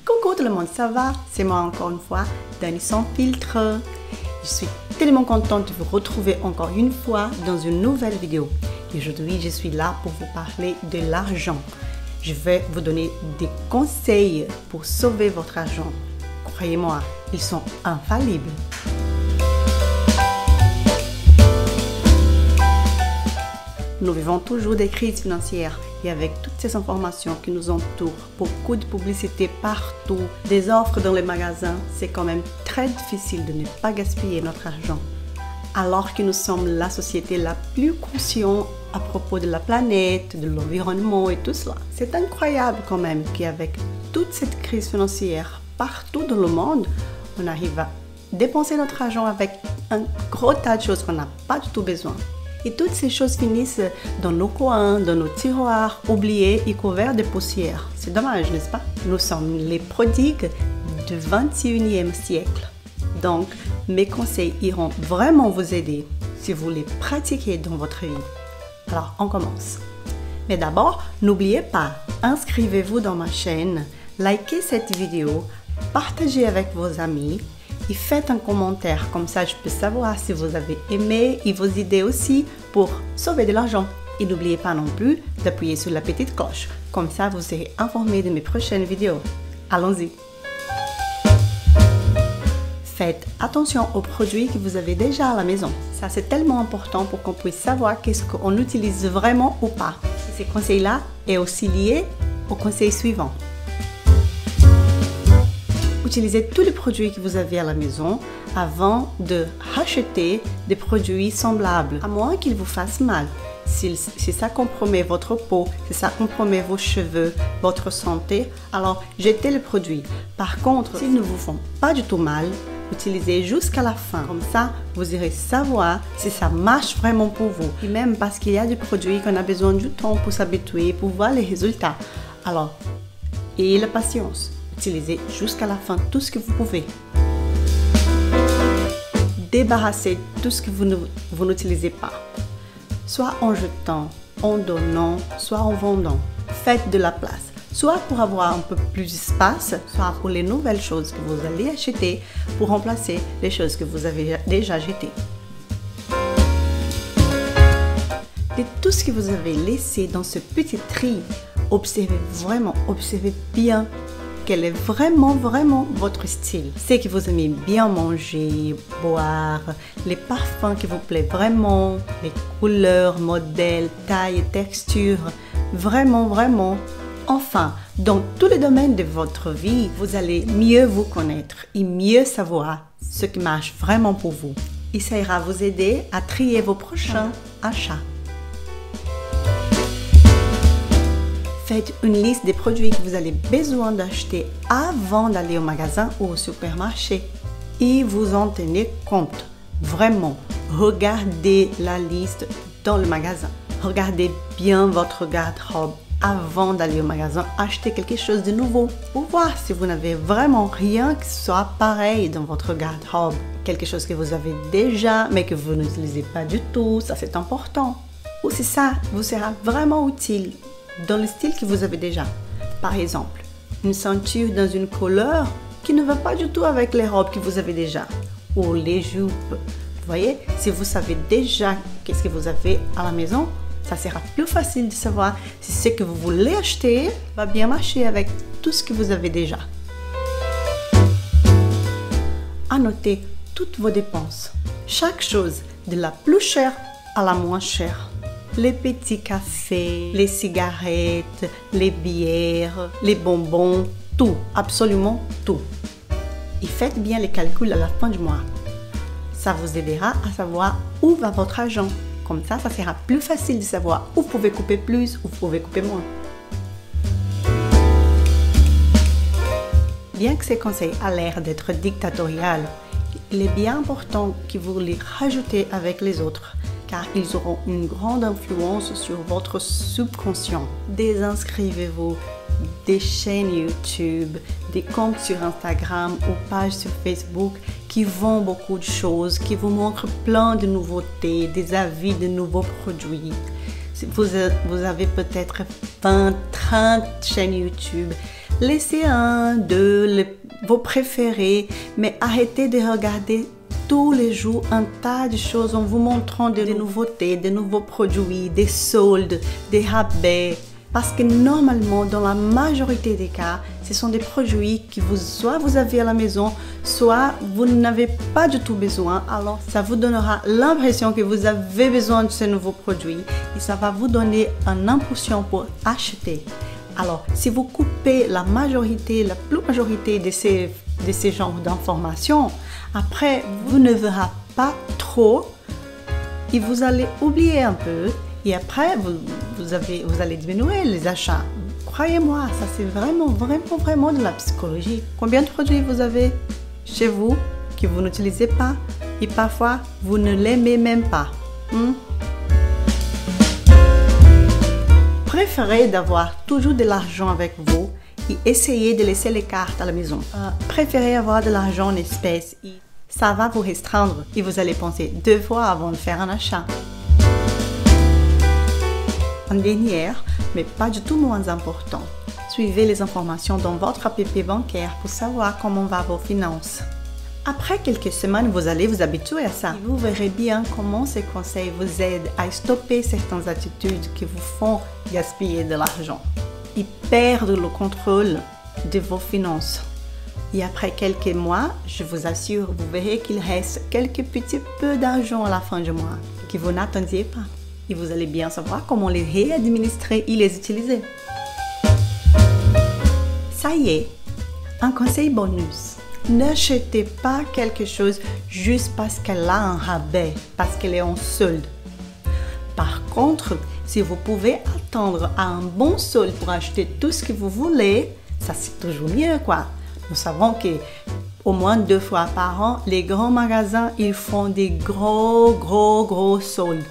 Coucou tout le monde, ça va? C'est moi encore une fois, Dani sans filtre. Je suis tellement contente de vous retrouver encore une fois dans une nouvelle vidéo. Et aujourd'hui, je suis là pour vous parler de l'argent. Je vais vous donner des conseils pour sauver votre argent. Croyez-moi, ils sont infaillibles. Nous vivons toujours des crises financières et avec toutes ces informations qui nous entourent, beaucoup de publicité partout, des offres dans les magasins, c'est quand même très difficile de ne pas gaspiller notre argent. Alors que nous sommes la société la plus consciente à propos de la planète, de l'environnement et tout cela. C'est incroyable quand même qu'avec toute cette crise financière partout dans le monde, on arrive à dépenser notre argent avec un gros tas de choses qu'on n'a pas du tout besoin. Et toutes ces choses finissent dans nos coins, dans nos tiroirs, oubliés et couverts de poussière. C'est dommage, n'est-ce pas? Nous sommes les prodigues du 21e siècle. Donc, mes conseils iront vraiment vous aider si vous les pratiquez dans votre vie. Alors, on commence. Mais d'abord, n'oubliez pas, inscrivez-vous dans ma chaîne, likez cette vidéo, partagez avec vos amis et faites un commentaire, comme ça je peux savoir si vous avez aimé et vos idées aussi pour sauver de l'argent. Et n'oubliez pas non plus d'appuyer sur la petite cloche, comme ça vous serez informé de mes prochaines vidéos. Allons-y! Faites attention aux produits que vous avez déjà à la maison. Ça c'est tellement important pour qu'on puisse savoir qu'est-ce qu'on utilise vraiment ou pas. Et ces conseils-là est aussi lié au conseil suivant. Utilisez tous les produits que vous avez à la maison avant de racheter des produits semblables, à moins qu'ils vous fassent mal. Si ça compromet votre peau, si ça compromet vos cheveux, votre santé, alors jetez le produit. Par contre, s'ils ne vous font pas du tout mal, utilisez jusqu'à la fin. Comme ça, vous irez savoir si ça marche vraiment pour vous. Et même parce qu'il y a des produits qu'on a besoin du temps pour s'habituer, pour voir les résultats. Alors, ayez la patience. Utilisez jusqu'à la fin tout ce que vous pouvez. Débarrassez tout ce que vous n'utilisez pas. Soit en jetant, en donnant, soit en vendant. Faites de la place. Soit pour avoir un peu plus d'espace, soit pour les nouvelles choses que vous allez acheter pour remplacer les choses que vous avez déjà jetées. De tout ce que vous avez laissé dans ce petit tri, observez bien quel est vraiment votre style. C'est que vous aimez bien manger, boire, les parfums qui vous plaisent vraiment, les couleurs, modèles, tailles, textures, vraiment. Enfin, dans tous les domaines de votre vie, vous allez mieux vous connaître et mieux savoir ce qui marche vraiment pour vous. Et ça ira vous aider à trier vos prochains achats. Faites une liste des produits que vous avez besoin d'acheter avant d'aller au magasin ou au supermarché. Et vous en tenez compte. Vraiment, regardez la liste dans le magasin. Regardez bien votre garde-robe avant d'aller au magasin acheter quelque chose de nouveau. Pour voir si vous n'avez vraiment rien qui soit pareil dans votre garde-robe. Quelque chose que vous avez déjà mais que vous n'utilisez pas du tout, ça c'est important. Ou si ça vous sera vraiment utile dans le style que vous avez déjà. Par exemple, une ceinture dans une couleur qui ne va pas du tout avec les robes que vous avez déjà. Ou les jupes. Vous voyez, si vous savez déjà qu'est-ce que vous avez à la maison, ça sera plus facile de savoir si ce que vous voulez acheter va bien marcher avec tout ce que vous avez déjà. Annotez toutes vos dépenses. Chaque chose, de la plus chère à la moins chère. Les petits cafés, les cigarettes, les bières, les bonbons, tout, absolument tout. Et faites bien les calculs à la fin du mois. Ça vous aidera à savoir où va votre argent. Comme ça sera plus facile de savoir où vous pouvez couper plus ou vous pouvez couper moins. Bien que ces conseils aient l'air d'être dictatorial, il est bien important que vous les rajoutez avec les autres, car ils auront une grande influence sur votre subconscient. Désinscrivez-vous des chaînes YouTube, des comptes sur Instagram ou pages sur Facebook qui vendent beaucoup de choses, qui vous montrent plein de nouveautés, des avis de nouveaux produits. Vous avez peut-être 20, 30 chaînes YouTube Laissez un, deux, vos préférés, mais arrêtez de regarder tous les jours un tas de choses en vous montrant des nouveautés, des nouveaux produits, des soldes, des rabais. Parce que normalement, dans la majorité des cas, ce sont des produits que soit vous avez à la maison, soit vous n'avez pas du tout besoin. Alors, ça vous donnera l'impression que vous avez besoin de ces nouveaux produits et ça va vous donner une impulsion pour acheter. Alors, si vous coupez la plus majorité de ces genres d'informations, après, vous ne verrez pas trop et vous allez oublier un peu. Et après, vous allez diminuer les achats. Croyez-moi, ça c'est vraiment de la psychologie. Combien de produits vous avez chez vous que vous n'utilisez pas et parfois vous ne l'aimez même pas? Préférez d'avoir toujours de l'argent avec vous et essayez de laisser les cartes à la maison. Préférez avoir de l'argent en espèces. Ça va vous restreindre et vous allez penser 2 fois avant de faire un achat. En dernière, mais pas du tout moins important, suivez les informations dans votre app bancaire pour savoir comment vont vos finances. Après quelques semaines, vous allez vous habituer à ça. Et vous verrez bien comment ces conseils vous aident à stopper certaines attitudes qui vous font gaspiller de l'argent et perdre le contrôle de vos finances. Et après quelques mois, je vous assure, vous verrez qu'il reste quelques petits peu d'argent à la fin du mois que vous n'attendiez pas. Et vous allez bien savoir comment les réadministrer et les utiliser. Ça y est, un conseil bonus. N'achetez pas quelque chose juste parce qu'elle a un rabais, parce qu'elle est en solde. Par contre, si vous pouvez attendre à un bon solde pour acheter tout ce que vous voulez, ça c'est toujours mieux quoi. Nous savons que au moins 2 fois par an, les grands magasins, ils font des gros soldes.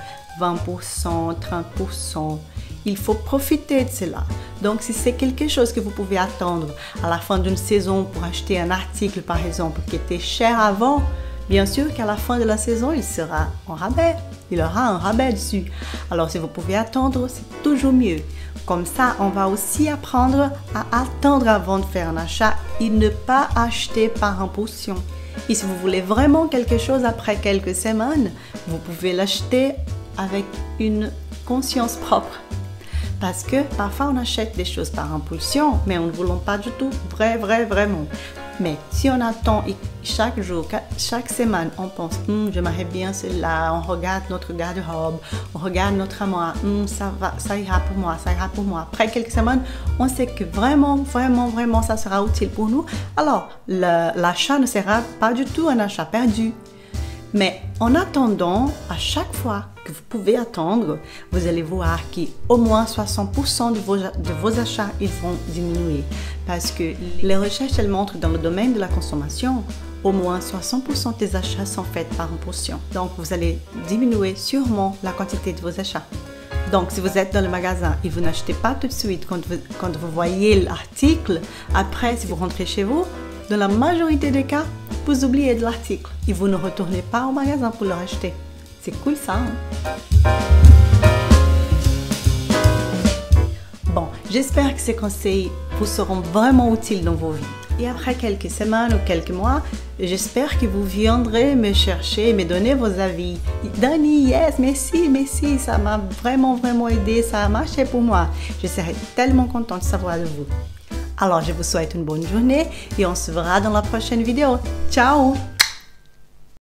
20%, 30%. Il faut profiter de cela. Donc, si c'est quelque chose que vous pouvez attendre à la fin d'une saison pour acheter un article, par exemple, qui était cher avant, bien sûr qu'à la fin de la saison, il sera en rabais. Il aura un rabais dessus. Alors, si vous pouvez attendre, c'est toujours mieux. Comme ça, on va aussi apprendre à attendre avant de faire un achat et ne pas acheter par impulsion. Et si vous voulez vraiment quelque chose après quelques semaines, vous pouvez l'acheter avec une conscience propre. Parce que parfois on achète des choses par impulsion, mais on ne voulons pas du tout, vraiment. Mais si on attend et chaque jour, chaque semaine, on pense, j'aimerais bien cela, on regarde notre garde-robe, on regarde notre armoire, ça ira pour moi. Après quelques semaines, on sait que vraiment, ça sera utile pour nous. Alors, l'achat ne sera pas du tout un achat perdu. Mais en attendant, à chaque fois que vous pouvez attendre, vous allez voir qu'au moins 60% de vos achats ils vont diminuer. Parce que les recherches elles montrent dans le domaine de la consommation, au moins 60% des achats sont faits par impulsion. Donc vous allez diminuer sûrement la quantité de vos achats. Donc si vous êtes dans le magasin et vous n'achetez pas tout de suite quand vous voyez l'article, après si vous rentrez chez vous, dans la majorité des cas, vous oubliez de l'article et vous ne retournez pas au magasin pour le racheter. C'est cool ça, hein? Bon, j'espère que ces conseils vous seront vraiment utiles dans vos vies. Et après quelques semaines ou quelques mois, j'espère que vous viendrez me chercher, me donner vos avis. Dani, yes, merci, ça m'a vraiment aidé, ça a marché pour moi. Je serai tellement contente de savoir de vous. Alors, je vous souhaite une bonne journée et on se verra dans la prochaine vidéo. Ciao!